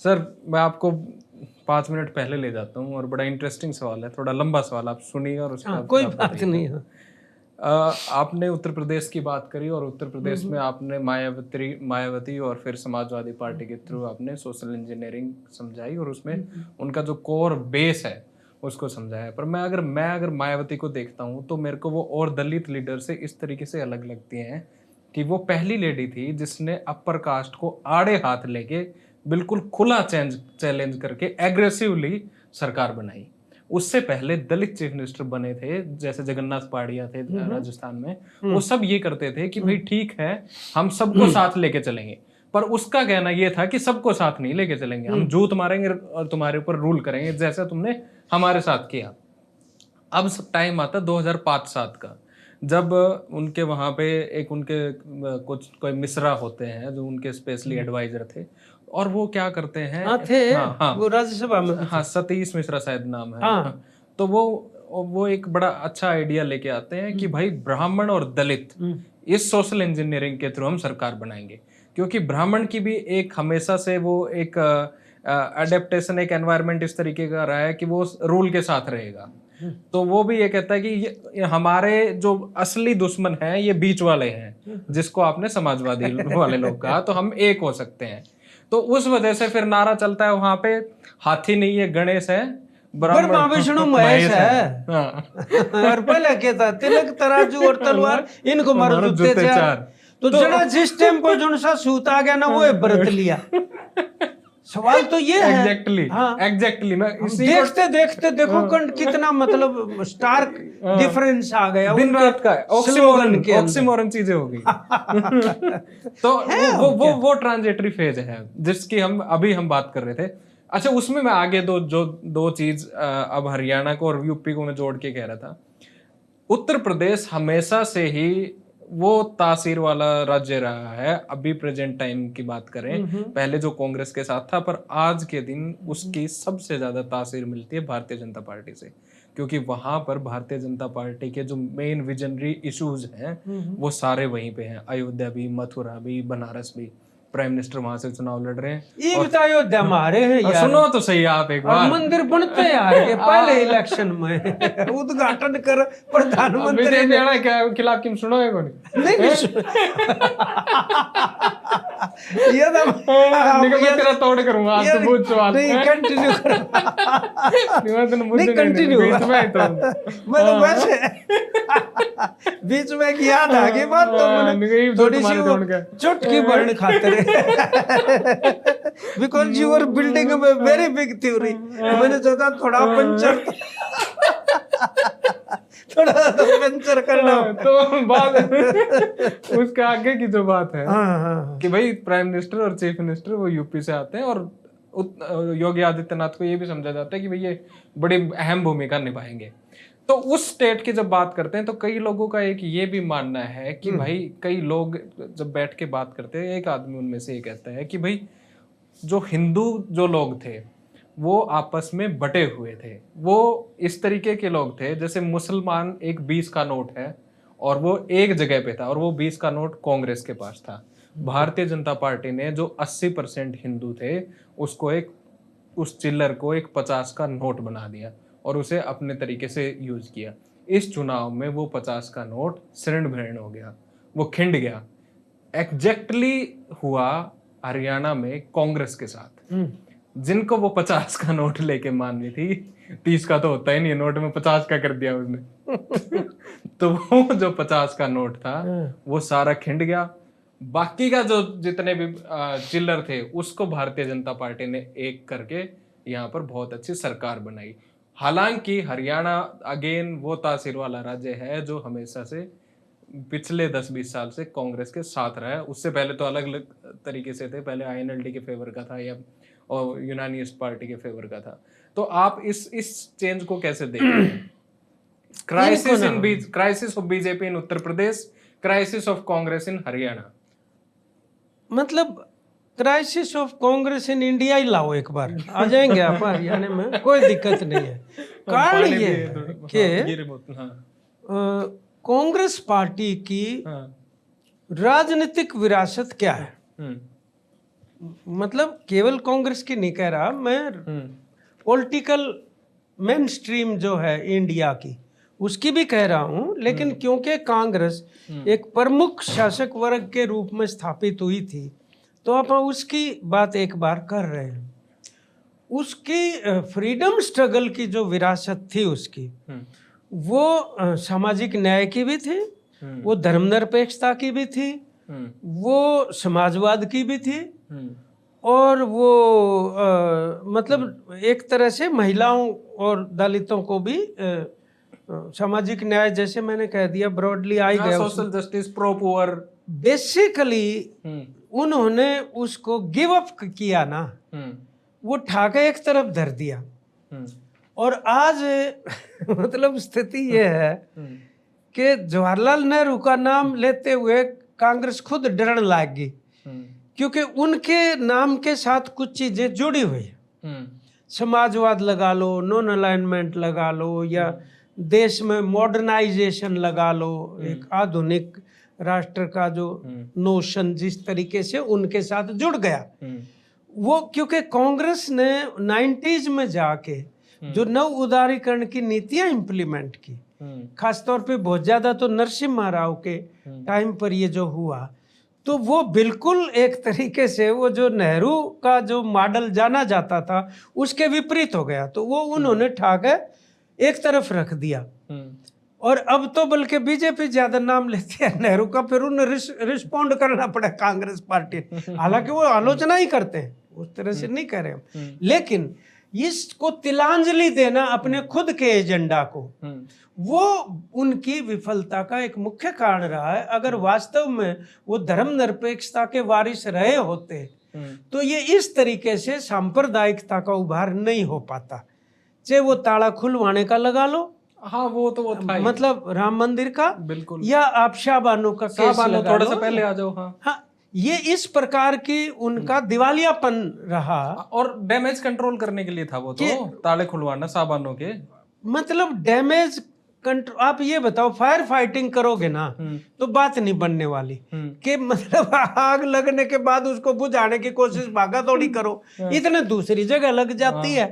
Sir मैं आपको 5 minute पहले ले जाता हूँ और बड़ा इंटरेस्टिंग सवाल है, थोड़ा लंबा सवाल, आप सुनिए और उसका कोई बात नहीं है। आपने उत्तर प्रदेश की बात करी और उत्तर प्रदेश में आपने मायावती और फिर समाजवादी पार्टी के थ्रू आपने सोशल इंजीनियरिंग समझाई और उसमें उनका जो कोर बेस है उसको समझाया। पर मैं अगर मायावती को देखता हूँ तो मेरे को वो और दलित लीडर से इस तरीके से अलग लगती हैं कि वो पहली लेडी थी जिसने अपर कास्ट को आड़े हाथ लेके बिल्कुल खुला चैलेंज करके एग्रेसिवली सरकार बनाई। उससे पहले दलित चीफ मिनिस्टर बने थे, जैसे जगन्नाथ पहाड़िया थे राजस्थान में, वो सब ये करते थे कि भाई ठीक है हम सबको साथ लेके चलेंगे, पर उसका कहना ये था कि सबको साथ नहीं लेके चलेंगे, हम जूत मारेंगे और तुम्हारे ऊपर रूल करेंगे जैसा तुमने हमारे साथ किया। अब टाइम आता 2005-7 का, जब उनके वहां पे एक उनके कुछ कोई मिश्रा होते हैं जो उनके स्पेशली एडवाइजर थे, और वो क्या करते हैं, हाँ थे, हाँ वो राज्यसभा में भी हाँ सतीश मिश्रा शायद नाम है। हाँ। हाँ, तो वो एक बड़ा अच्छा आइडिया लेके आते हैं कि भाई ब्राह्मण और दलित इस सोशल इंजीनियरिंग के थ्रू हम सरकार बनाएंगे, क्योंकि ब्राह्मण की भी एक हमेशा से वो एक अडेप्टेशन, एक एनवायरनमेंट इस तरीके का रहा है कि वो रूल के साथ रहेगा। तो वो भी ये कहता है कि ये हमारे जो असली दुश्मन है ये बीच वाले हैं, जिसको आपने समाजवादी वाले लोग कहा, तो हम एक हो सकते हैं। तो उस वजह से फिर नारा चलता है वहां पे, हाथी नहीं है गणेश है, ब्रह्मा विष्णु महेश है। हाँ। और पहले क्या था, तिलक तराजू और तलवार, इनको मारो जूते चार। तो जना जिस टाइम को जो सा सूत आ गया ना वो व्रत लिया। सवाल तो ये है एग्जैक्टली मैं देखते देखते देखो कंड कितना मतलब स्टार्क डिफरेंस आ गया दिन रात का ऑक्सीमोरन चीजें हो गई। तो वो ट्रांजिटरी फेज है जिसकी हम बात कर रहे थे। अच्छा, उसमें मैं आगे दो चीज अब हरियाणा को और यूपी को मैं जोड़ के कह रहा था। उत्तर प्रदेश हमेशा से ही वो तासीर वाला राज्य रहा है। अभी प्रेजेंट टाइम की बात करें, पहले जो कांग्रेस के साथ था, पर आज के दिन उसकी सबसे ज्यादा तासीर मिलती है भारतीय जनता पार्टी से, क्योंकि वहां पर भारतीय जनता पार्टी के जो मेन विजनरी इश्यूज हैं वो सारे वहीं पे हैं। अयोध्या भी, मथुरा भी, बनारस भी। प्राइम मिनिस्टर वहां से चुनाव लड़ रहे हैं और अयोध्या मारे हैं यार। सुनो तो सही आप एक बार, मंदिर बनते यार के पहले इलेक्शन में उद्घाटन कर प्रधानमंत्री के खिलाफ किम सुनो है कौन नहीं ये मैं तेरा तोड़ करूंगा आज तो बहुत सवाल नहीं कंटिन्यू कर नहीं कंटिन्यू मैं तो वैसे बीच में एक याद आ गई बात, तो थोड़ी सी चुटकी बर्न खाते because you are building a very big theory. मैंने सोचा थोड़ा पंचर थोड़ा तो पंचर करना। तो बात उसके आगे की जो बात है कि भाई प्राइम मिनिस्टर और चीफ मिनिस्टर वो यूपी से आते हैं, और योगी आदित्यनाथ को ये भी समझा जाता है कि भाई ये बड़ी अहम भूमिका निभाएंगे। तो उस स्टेट की जब बात करते हैं तो कई लोगों का एक ये भी मानना है कि भाई, कई लोग जब बैठ के बात करते हैं, एक आदमी उनमें से ये कहता है कि भाई जो हिंदू जो लोग थे वो आपस में बटे हुए थे। वो इस तरीके के लोग थे जैसे मुसलमान एक 20 का नोट है और वो एक जगह पे था, और वो 20 का नोट कांग्रेस के पास था। भारतीय जनता पार्टी ने जो 80% हिंदू थे उसको उस चिल्लर को एक 50 का नोट बना दिया और उसे अपने तरीके से यूज किया। इस चुनाव में वो 50 का नोट शरण भरण हो गया, वो खिंड गया। एग्जैक्टली हुआ हरियाणा में कांग्रेस के साथ, जिनको वो 50 का नोट लेके माननी थी, 30 का तो होता ही नहीं, नोट में 50 का कर दिया उसने। तो वो जो 50 का नोट था वो सारा खिंड गया। बाकी का जो जितने भी चिल्लर थे उसको भारतीय जनता पार्टी ने एक करके यहाँ पर बहुत अच्छी सरकार बनाई। हालांकि हरियाणा अगेन वो तासीर वाला राज्य है जो हमेशा से पिछले 10-20 साल से कांग्रेस के साथ रहा है। उससे पहले तो अलग अलग तरीके से थे, पहले आईएनएलडी के फेवर का था या और यूनानिस्ट पार्टी के फेवर का था। तो आप इस चेंज को कैसे देखते हैं? Crisis of BJP in Uttar Pradesh, crisis of Congress in Haryana. मतलब crisis of Congress in India ही लाओ, एक बार आ जाएंगे आप हरियाणा में, कोई दिक्कत नहीं है। कारण ये कि कांग्रेस पार्टी की राजनीतिक विरासत क्या है? मतलब केवल कांग्रेस की नहीं कह रहा मैं, पॉलिटिकल मेन स्ट्रीम जो है इंडिया की उसकी भी कह रहा हूं, लेकिन क्योंकि कांग्रेस एक प्रमुख शासक वर्ग के रूप में स्थापित हुई थी तो आप उसकी बात एक बार कर रहे हैं। उसकी फ्रीडम स्ट्रगल की जो विरासत थी उसकी, वो सामाजिक न्याय की भी थी, वो धर्मनिरपेक्षता की भी थी, वो समाजवाद की भी थी, और वो मतलब एक तरह से महिलाओं और दलितों को भी सामाजिक न्याय, जैसे मैंने कह दिया, ब्रॉडली आई गया, social justice, pro poor. Basically उन्होंने उसको गिव अप किया ना, वो ठाके एक तरफ धर दिया। और आज मतलब स्थिति ये है कि जवाहरलाल नेहरू का नाम लेते हुए कांग्रेस खुद डरने लगी, क्योंकि उनके नाम के साथ कुछ चीजें जुड़ी हुई है। समाजवाद लगा लो, नॉन अलाइनमेंट लगा लो, या देश में मॉडर्नाइजेशन लगा लो, एक आधुनिक राष्ट्र का जो नोशन जिस तरीके से उनके साथ जुड़ गया, वो क्योंकि कांग्रेस ने 90s में जाके जो नव उदारीकरण की नीतियां इंप्लीमेंट की, खासतौर पे बहुत ज्यादा तो नरसिम्हा राव के टाइम पर ये जो हुआ, तो वो बिल्कुल एक तरीके से वो जो नेहरू का जो मॉडल जाना जाता था उसके विपरीत हो गया। तो वो उन्होंने ठाके एक तरफ रख दिया। और अब तो बल्कि बीजेपी ज्यादा नाम लेती है नेहरू का, फिर उन्हें रिस्पॉन्ड करना पड़ा कांग्रेस पार्टी। हालांकि वो आलोचना ही करते हैं, उस तरह से नहीं कह रहे, लेकिन इसको तिलांजलि देना अपने खुद के एजेंडा को, वो उनकी विफलता का एक मुख्य कारण रहा है। अगर वास्तव में वो धर्मनिरपेक्षता के वारिस रहे होते तो ये इस तरीके से सांप्रदायिकता का उभार नहीं हो पाता। चाहे वो ताला खुलवाने का लगा लो, हाँ वो तो वो था ही। मतलब राम मंदिर का, बिल्कुल, या आप शाहबानो का केस लगा थोड़ा लो, सा पहले आ जाओ। हाँ, ये इस प्रकार की उनका दिवालियापन रहा। और डैमेज कंट्रोल करने के लिए था वो, तो ताले खुलवाना साबानों के, मतलब डैमेज कंट्रोल। आप ये बताओ, फायर फाइटिंग करोगे ना तो बात नहीं बनने वाली, कि मतलब आग लगने के बाद उसको बुझाने की कोशिश भागा दौड़ी करो, इतने दूसरी जगह लग जाती है।